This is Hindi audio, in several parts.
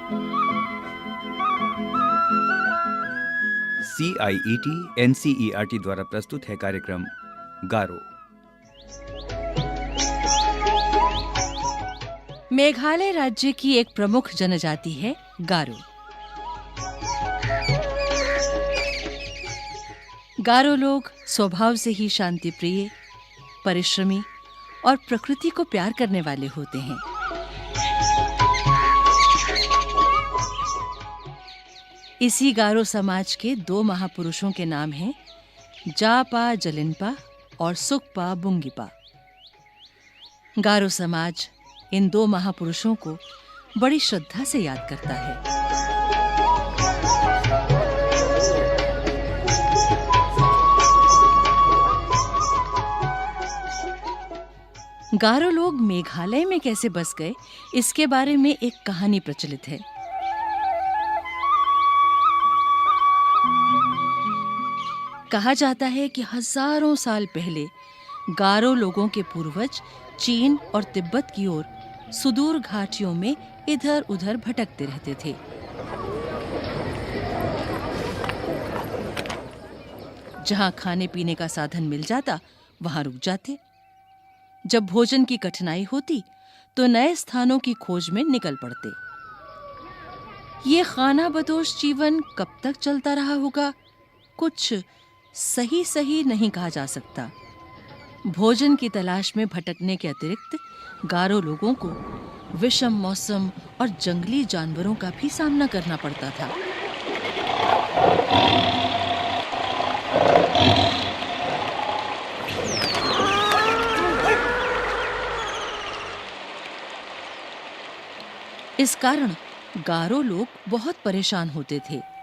CIET NCERT द्वारा प्रस्तुत है कार्यक्रम गारो। मेघालय राज्य की एक प्रमुख जनजाति है गारो। गारो लोग स्वभाव से ही शांति प्रिय, परिश्रमी और प्रकृति को प्यार करने वाले होते हैं। इसी गारो समाज के दो महापुरुषों के नाम हैं जापा जलिनपा और सुकपा बुंगीपा। गारो समाज इन दो महापुरुषों को बड़ी श्रद्धा से याद करता है। गारो लोग मेघालय में कैसे बस गए, इसके बारे में एक कहानी प्रचलित है। कहा जाता है कि हजारों साल पहले गारो लोगों के पूर्वज चीन और तिब्बत की ओर सुदूर घाटियों में इधर-उधर भटकते रहते थे। जहां खाने पीने का साधन मिल जाता, वहां रुक जाते। जब भोजन की कठिनाई होती, तो नए स्थानों की खोज में निकल पड़ते। ये खाना बदोश जीवन कब तक चलता रहा होगा, कुछ सही नहीं कहा जा सकता। भोजन की तलाश में भटकने के अतिरिक्त गारो लोगों को विषम मौसम और जंगली जानवरों का भी सामना करना पड़ता था। इस कारण गारो लोग बहुत परेशान होते थे।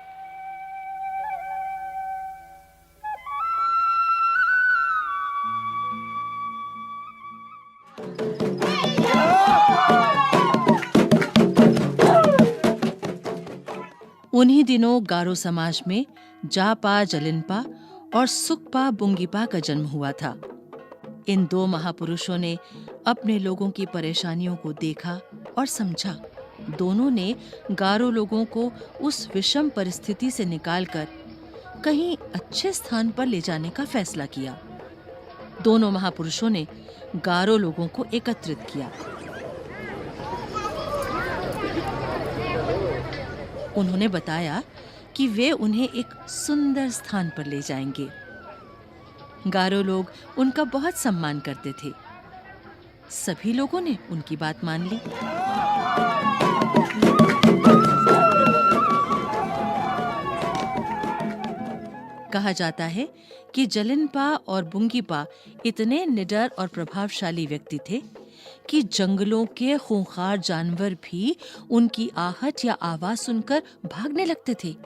उन्हीं दिनों गारो समाज में जापा जलिनपा और सुकपा बुंगीपा का जन्म हुआ था। इन दो महापुरुषों ने अपने लोगों की परेशानियों को देखा और समझा। दोनों ने गारो लोगों को उस विषम परिस्थिति से निकालकर कहीं अच्छे स्थान पर ले जाने का फैसला किया। दोनों महापुरुषों ने गारो लोगों को एकत्रित किया। उन्होंने बताया कि वे उन्हें एक सुंदर स्थान पर ले जाएंगे। गारो लोग उनका बहुत सम्मान करते थे। सभी लोगों ने उनकी बात मान ली। कहा जाता है कि जलिनपा और बुंगीपा इतने निडर और प्रभावशाली व्यक्ति थे कि जंगलों के खूंखार जानवर भी उनकी आहट या आवाज सुनकर भागने लगते थे।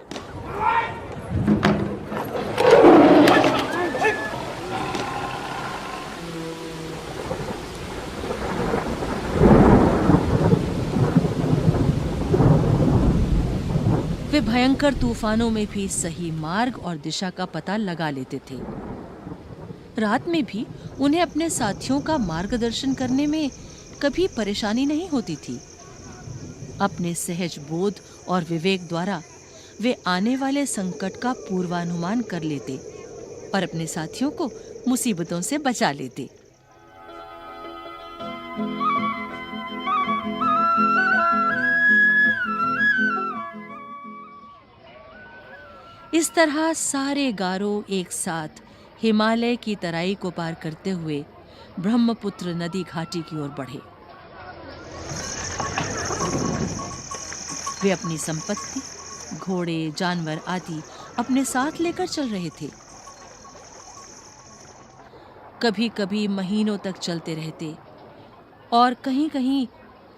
वे भयंकर तूफानों में भी सही मार्ग और दिशा का पता लगा लेते थे। रात में भी उन्हें अपने साथियों का मार्गदर्शन करने में कभी परेशानी नहीं होती थी। अपने सहज बोध और विवेक द्वारा वे आने वाले संकट का पूर्वानुमान कर लेते और अपने साथियों को मुसीबतों से बचा लेते। इस तरह सारे गारो एक साथ हिमालय की तराई को पार करते हुए ब्रह्मपुत्र नदी घाटी की ओर बढ़े। वे अपनी संपत्ति, घोड़े, जानवर आदि अपने साथ लेकर चल रहे थे। कभी-कभी महीनों तक चलते रहते और कहीं-कहीं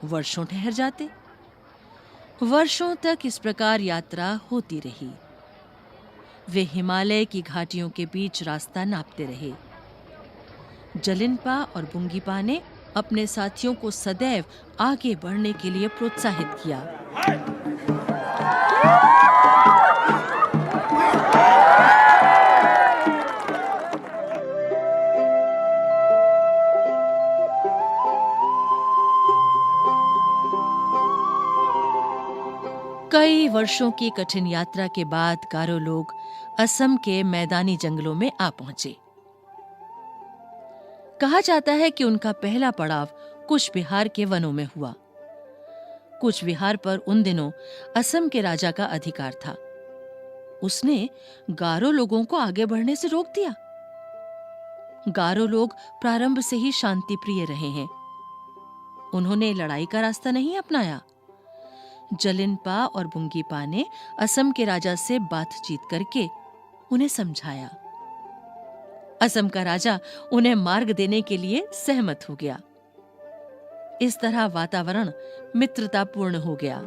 वर्षों ठहर जाते। वर्षों तक इस प्रकार यात्रा होती रही। वे हिमालय की घाटियों के बीच रास्ता नापते रहे। जलिनपा और बुंगीपा ने अपने साथियों को सदैव आगे बढ़ने के लिए प्रोत्साहित किया। कई वर्षों की कठिन यात्रा के बाद गारो लोग असम के मैदानी जंगलों में आ पहुंचे। कहा जाता है कि उनका पहला पड़ाव कूच बिहार के वनों में हुआ। कूच बिहार पर उन दिनों असम के राजा का अधिकार था। उसने गारो लोगों को आगे बढ़ने से रोक दिया। गारो लोग प्रारंभ से ही शांति प्रिय रहे हैं। उन्होंने लड़ाई का रास्ता नहीं अपनाया। जलिनपा और बुंगीपा ने असम के राजा से बातचीत करके उन्हें समझाया। असम का राजा उन्हें मार्ग देने के लिए सहमत हो गया। इस तरह वातावरण मित्रतापूर्ण हो गया।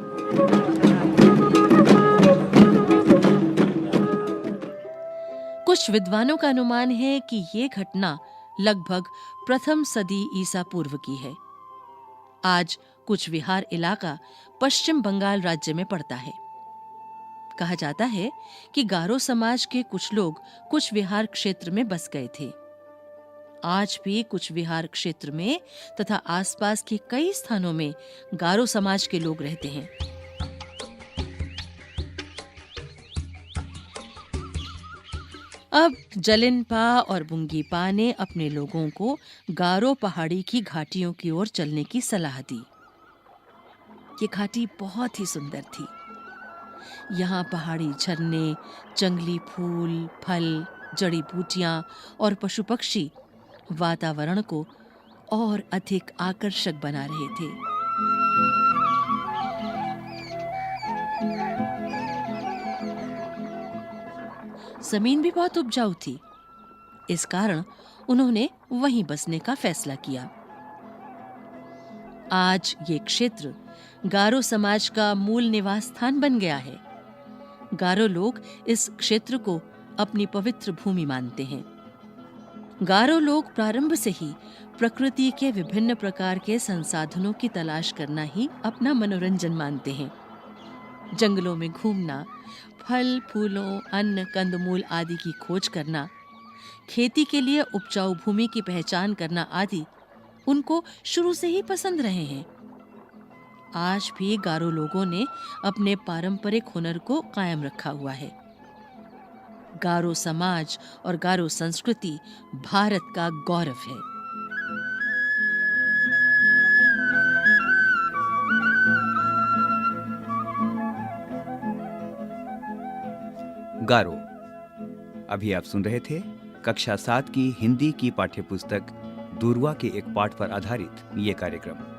कुछ विद्वानों का अनुमान है कि ये घटना लगभग प्रथम सदी ईसा पूर्व की है। आज कूच बिहार इलाका पश्चिम बंगाल राज्य में पड़ता है। कहा जाता है कि गारो समाज के कुछ लोग कूच बिहार क्षेत्र में बस गए थे। आज भी कूच बिहार क्षेत्र में तथा आसपास के कई स्थानों में गारो समाज के लोग रहते हैं। अब जलिनपा और बुंगीपा ने अपने लोगों को गारो पहाड़ी की घाटियों की ओर चलने की सलाह दी। ये घाटी बहुत ही सुंदर थी। यहाँ पहाड़ी झरने, जंगली फूल, फल, जड़ी बूटियां और पशु पक्षी वातावरण को और अधिक आकर्षक बना रहे थे। जमीन भी बहुत उपजाऊ थी। इस कारण उन्होंने वहीं बसने का फैसला किया। आज ये क्षेत्र गारो समाज का मूल निवास स्थान बन गया है। गारो लोग इस क्षेत्र को अपनी पवित्र भूमि मानते हैं। गारो लोग प्रारंभ से ही प्रकृति के विभिन्न प्रकार के संसाधनों की तलाश करना ही अपना मनोरंजन मानते हैं। जंगलों में घूमना, फल, फूलों, अन्न, कंदमूल आदि की खोज करना, खेती के लिए उपजाऊ भूमि की पहचान करना आदि उनको शुरू से ही पसंद रहे हैं। आज भी गारो लोगों ने अपने पारंपरिक हुनर को कायम रखा हुआ है। गारो समाज और गारो संस्कृति भारत का गौरव है। गारो। अभी आप सुन रहे थे कक्षा 7 की हिंदी की पाठ्यपुस्तक दूरवा के एक पाठ पर आधारित ये कार्यक्रम।